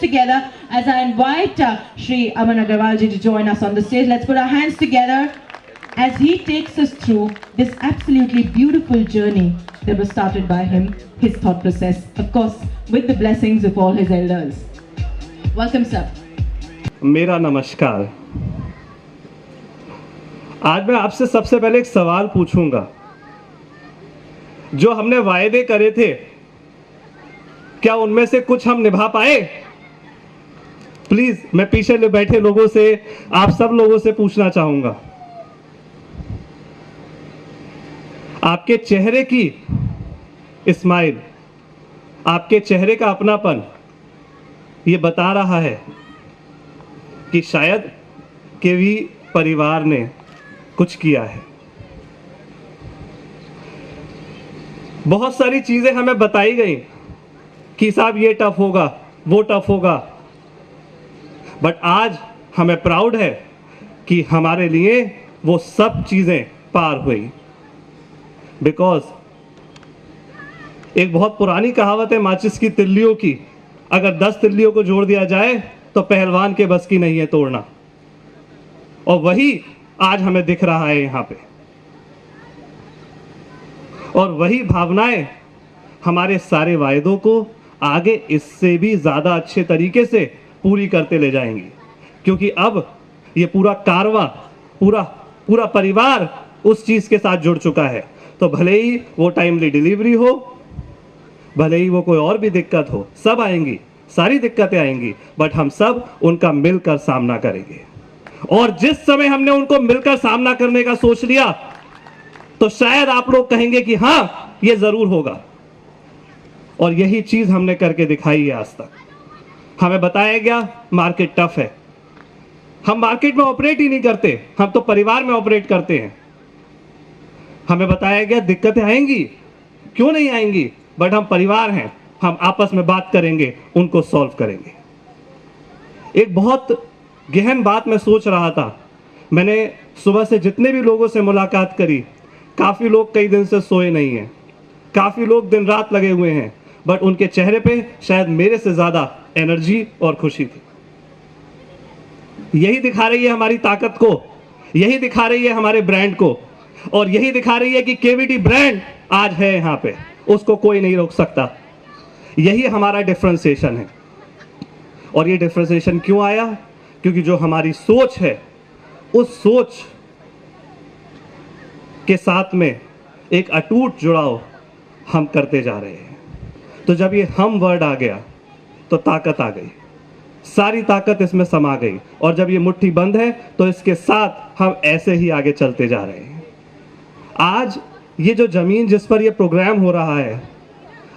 together as I invite Shri Aman Agarwal ji to join us on the stage. Let's put our hands together as he takes us through this absolutely beautiful journey that was started by him, his thought process, of course, with the blessings of all his elders. Welcome, sir. मेरा नमस्कार। आज मैं आपसे सबसे पहले एक सवाल पूछूंगा। जो हमने वायदे करे थे, क्या उनमें से कुछ हम निभा पाए? प्लीज, मैं पीछे बैठे लोगों से, आप सब लोगों से पूछना चाहूंगा। आपके चेहरे की स्माइल, आपके चेहरे का अपनापन ये बता रहा है कि शायद के भी परिवार ने कुछ किया है। बहुत सारी चीजें हमें बताई गई कि साहब ये टफ होगा, वो टफ होगा, बट आज हमें प्राउड है कि हमारे लिए वो सब चीजें पार हुई। बिकॉज एक बहुत पुरानी कहावत है माचिस की तिल्लियों की, अगर 10 तिल्लियों को जोड़ दिया जाए तो पहलवान के बस की नहीं है तोड़ना, और वही आज हमें दिख रहा है यहाँ पे। और वही भावनाएं हमारे सारे वायदों को आगे इससे भी ज़्यादा अच्छे तरीके से पूरी करते ले जाएंगी, क्योंकि अब ये पूरा कारवां, पूरा परिवार उस चीज़ के साथ जुड़ चुका है। तो भले ही वो टाइमली डिलीवरी हो, भले ही वो कोई और भी दिक्कत हो, सब आएंगी, सारी दिक्कतें आएंगी, बट हम सब उनका मिलकर सामना करेंगे। और जिस समय हमने उनको मिलकर सामना करने का सोच लिया तो शायद आप लोग कहेंगे कि हाँ, ये जरूर होगा। और यही चीज हमने करके दिखाई है आज तक। हमें बताया गया मार्केट टफ है, हम मार्केट में ऑपरेट ही नहीं करते, हम तो परिवार में ऑपरेट करते हैं। हमें बताया गया दिक्कतें आएंगी, क्यों नहीं आएंगी, बट हम परिवार हैं, हम आपस में बात करेंगे, उनको सॉल्व करेंगे। एक बहुत गहन बात मैं सोच रहा था। मैंने सुबह से जितने भी लोगों से मुलाकात करी, काफ़ी लोग कई दिन से सोए नहीं हैं, काफ़ी लोग दिन रात लगे हुए हैं, बट उनके चेहरे पे शायद मेरे से ज़्यादा एनर्जी और खुशी थी। यही दिखा रही है हमारी ताकत को, यही दिखा रही है हमारे ब्रांड को, और यही दिखा रही है कि केवीटी ब्रांड आज है यहाँ पे, उसको कोई नहीं रोक सकता। यही हमारा डिफरेंशिएशन है। और ये डिफरेंशिएशन क्यों आया? क्योंकि जो हमारी सोच है, उस सोच के साथ में एक अटूट जुड़ाव हम करते जा रहे हैं। तो जब ये हम वर्ड आ गया तो ताकत आ गई, सारी ताकत इसमें समा गई। और जब ये मुट्ठी बंद है तो इसके साथ हम ऐसे ही आगे चलते जा रहे हैं। आज ये जो ज़मीन जिस पर ये प्रोग्राम हो रहा है,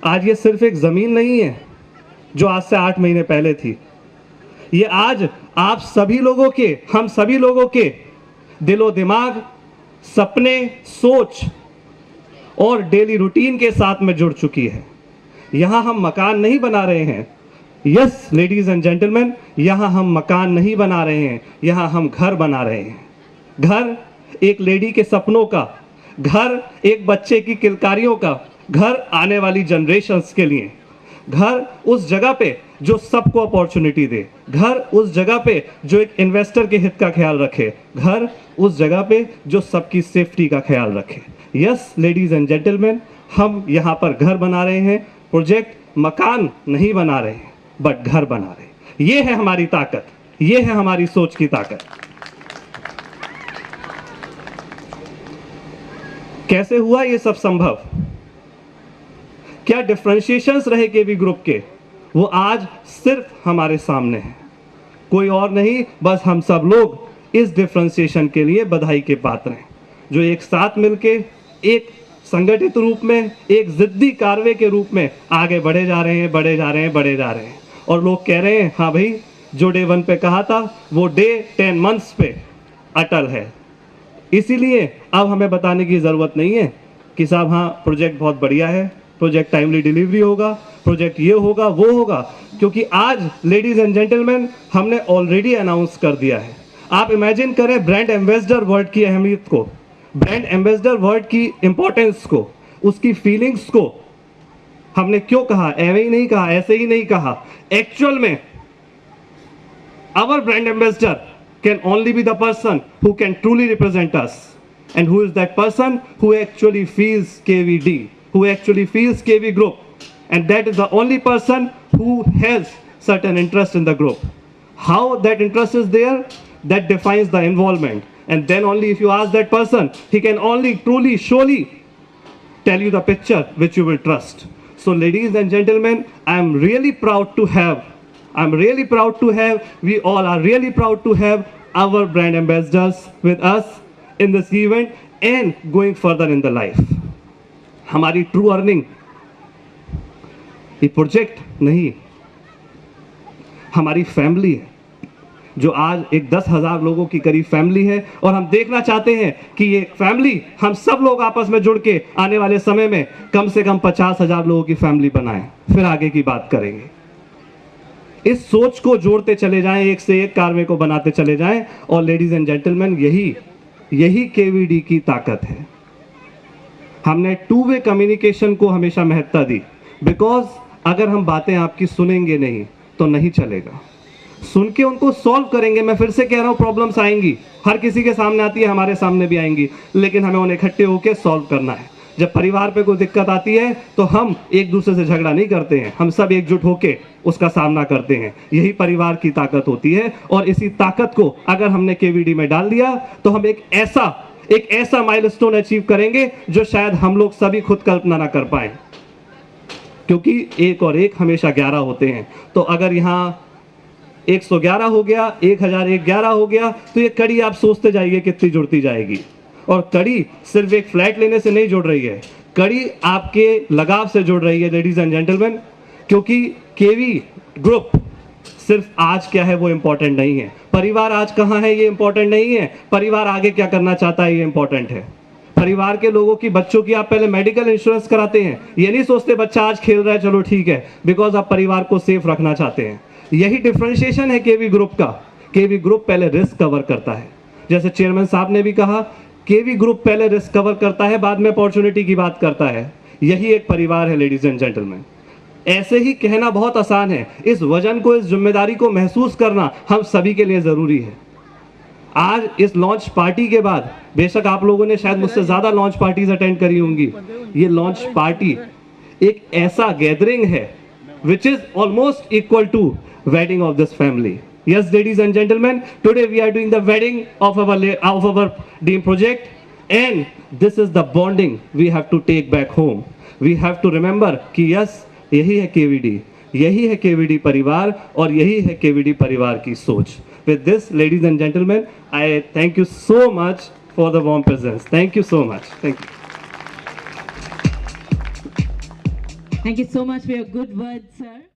आज ये सिर्फ एक ज़मीन नहीं है जो आज से 8 महीने पहले थी। ये आज आप सभी लोगों के, हम सभी लोगों के दिलो दिमाग, सपने, सोच और डेली रूटीन के साथ में जुड़ चुकी है। यहाँ हम मकान नहीं बना रहे हैं, यस लेडीज एंड जेंटलमैन, यहाँ हम मकान नहीं बना रहे हैं, यहाँ हम घर बना रहे हैं। घर एक लेडी के सपनों का, घर एक बच्चे की किलकारियों का, घर आने वाली जनरेशन्स के लिए, घर उस जगह पे जो सबको अपॉर्चुनिटी दे, घर उस जगह पे जो एक इन्वेस्टर के हित का ख्याल रखे, घर उस जगह पे जो सबकी सेफ्टी का ख्याल रखे। यस लेडीज एंड जेंटलमैन, हम यहाँ पर घर बना रहे हैं, प्रोजेक्ट मकान नहीं बना रहे हैं, बट घर बना रहे हैं। ये है हमारी ताकत, ये है हमारी सोच की ताकत। कैसे हुआ ये सब संभव? क्या डिफरेंशिएशंस रहे केवी ग्रुप के, वो आज सिर्फ हमारे सामने हैं, कोई और नहीं, बस हम सब लोग इस डिफरेंशिएशन के लिए बधाई के पात्र हैं, जो एक साथ मिलके एक संगठित रूप में, एक जिद्दी कारवे के रूप में आगे बढ़े जा रहे हैं, बढ़े जा रहे हैं, बढ़े जा रहे हैं। और लोग कह रहे हैं हाँ भाई, जो डे 1 पे कहा था वो डे 10 मंथ्स पे अटल है। इसीलिए अब हमें बताने की ज़रूरत नहीं है कि साहब हाँ प्रोजेक्ट बहुत बढ़िया है, प्रोजेक्ट टाइमली डिलीवरी होगा, प्रोजेक्ट ये होगा वो होगा, क्योंकि आज लेडीज एंड जेंटलमैन हमने ऑलरेडी अनाउंस कर दिया है। आप इमेजिन करें ब्रांड एम्बेसडर वर्ड की अहमियत को, ब्रांड एम्बेसडर वर्ड की इंपॉर्टेंस को, उसकी फीलिंग्स को। हमने क्यों कहा, ऐसे ही नहीं कहा, ऐसे ही नहीं कहा, एक्चुअल में our brand ambassador can only be the person who can truly represent us. And who is that person? Who actually feels KVD, who actually feels KV Group. And that is the only person who has certain interest in the group. How that interest is there, that defines the involvement. And then only if you ask that person, he can only truly, surely tell you the picture which you will trust. So ladies and gentlemen, I'm really proud to have, we all are really proud to have our brand ambassadors with us in this event and going further in the life. हमारी true earning ये project नहीं, हमारी family है, जो आज एक 10,000 लोगों की करीब फैमिली है। और हम देखना चाहते हैं कि ये फैमिली हम सब लोग आपस में जुड़ के आने वाले समय में कम से कम 50,000 लोगों की फैमिली बनाएं, फिर आगे की बात करेंगे। इस सोच को जोड़ते चले जाएं, एक से एक कार्य को बनाते चले जाएं। और लेडीज एंड जेंटलमैन, यही केवीडी की ताकत है। हमने टू वे कम्युनिकेशन को हमेशा महत्ता दी, बिकॉज अगर हम बातें आपकी सुनेंगे नहीं तो नहीं चलेगा, सुन के उनको सॉल्व करेंगे। मैं फिर से कह रहा हूँ, प्रॉब्लम्स आएंगी, हर किसी के सामने आती है, हमारे सामने भी आएंगी, लेकिन हमें उन्हें इकट्ठे होकर सॉल्व करना है। जब परिवार पे कोई दिक्कत आती है तो हम एक दूसरे से झगड़ा नहीं करते हैं, हम सब एकजुट होकर उसका सामना करते हैं। यही परिवार की ताकत होती है। और इसी ताकत को अगर हमने केवीडी में डाल दिया तो हम एक ऐसा माइलस्टोन अचीव करेंगे जो शायद हम लोग सभी खुद कल्पना ना कर पाए, क्योंकि 1 और 1 हमेशा 11 होते हैं। तो अगर यहाँ 111 हो गया, 1011 हो गया, तो ये कड़ी आप सोचते जाइए कितनी जुड़ती जाएगी। और कड़ी सिर्फ एक फ्लैट लेने से नहीं जुड़ रही है, कड़ी आपके लगाव से जुड़ रही है लेडीज एंड जेंटलमैन। क्योंकि केवी ग्रुप सिर्फ आज क्या है वो इंपॉर्टेंट नहीं है, परिवार आज कहाँ है ये इंपॉर्टेंट नहीं है, परिवार आगे क्या करना चाहता है ये इंपॉर्टेंट है। परिवार के लोगों की, बच्चों की आप पहले मेडिकल इंश्योरेंस कराते हैं, ये नहीं सोचते बच्चा आज खेल रहा है चलो ठीक है, बिकॉज आप परिवार को सेफ रखना चाहते हैं। यही डिफरेंशिएशन है केवी ग्रुप का। केवी ग्रुप पहले रिस्क कवर करता है, जैसे चेयरमैन साहब ने भी कहा, केवी ग्रुप पहले रिस्क कवर करता है, बाद में अपॉर्चुनिटी की बात करता है। यही एक परिवार है लेडीज एंड जेंटलमैन। ऐसे ही कहना बहुत आसान है, इस वजन को, इस जिम्मेदारी को महसूस करना हम सभी के लिए जरूरी है। आज इस लॉन्च पार्टी के बाद, बेशक आप लोगों ने शायद मुझसे ज्यादा लॉन्च पार्टीज अटेंड करी होंगी, ये लॉन्च पार्टी एक ऐसा गैदरिंग है which is almost equal to wedding of this family. Yes, ladies and gentlemen, today we are doing the wedding of our dream project, and this is the bonding we have to take back home. We have to remember कि yes, यही है KVD, यही है KVD परिवार, और यही है KVD परिवार की सोच। With this, ladies and gentlemen, I thank you so much for the warm presence. Thank you so much. Thank you. Thank you so much for your good words, sir.